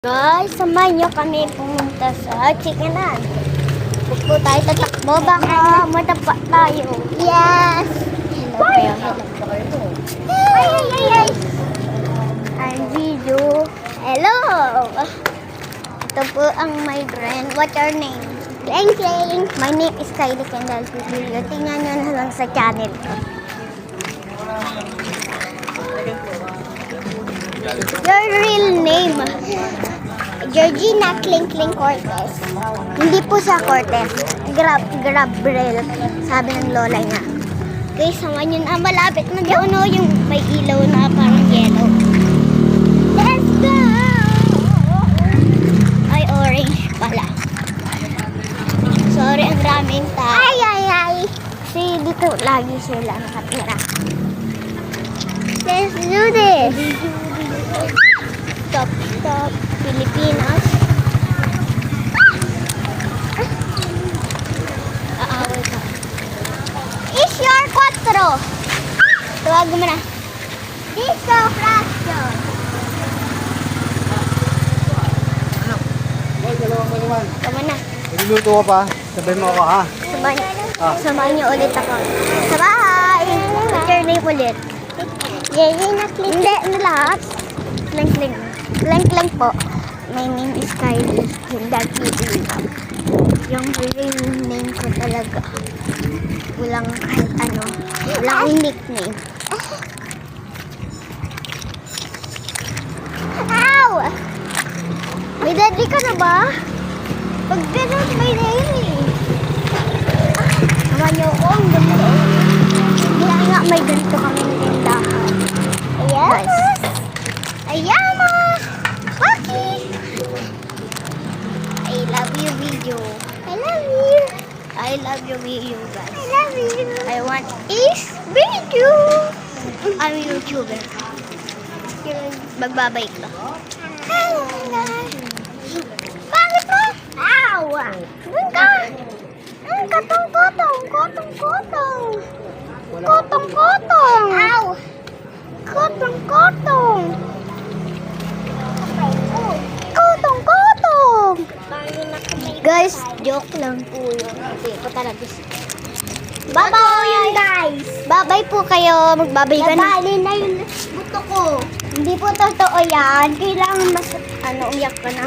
Guys, samahan nyo kami pumunta sa chickenan. Huwag po tayo tatakbo, baka matapa tayo. Yes! Hello kayo. Ay! Ang video. Hello! Ito po ang my friend. What's your name? Kling Kling. My name is Kylie Kendall Video. Tingnan nyo na lang sa channel ko. Your real name? Georgina Kling Kling Cortez. Hindi po siya Cortez. Gabriel. Sabi ng lola niya. Okay, samahan nyo na. Malapit na doon yung may ilaw na parang yellow. Let's go! Ay, orange pala. Sorry, ang daming tao. Ay! Kasi dito lagi sila nakatira. Let's do this! Stop, Pilipinas. Aaway ka. Is your quattro? Tuwag mo na. Disco fraction. Tama na. Nagluluto ka pa. Sabihin mo ako ha. Samahan niyo ulit ako. Sabay! What's your name ulit? Yay, na-click. Hindi, na lahat. Kling. Kling po. My name is Kylie Kendall TV. Yung real name ko talaga. Walang kahit ano. Walang nickname. Ow! May daddy ka na ba? Pag ganun, may daddy. Naman niyo ako, ang ganda. Kaya nga may ganito kami ng tindahan. Yes! Ayama! Maki! I love you video. I love you. I love your video, guys. I love you. I want is video. I'm a YouTuber. Magbabay ka. Hello, bakit mo? Ow! Doon ka! Kotong-kotong! Kotong-kotong! Ow! Kotong-kotong! Kotong-kotong! Guys, joke lang po yun. Hindi ko talaga siya. Bye-bye! Guys! Bye-bye po kayo. Magbabay ka na. Bye-bye na yung buto ko. Hindi po totoo yan. Kailangan mas, umiyak ka na.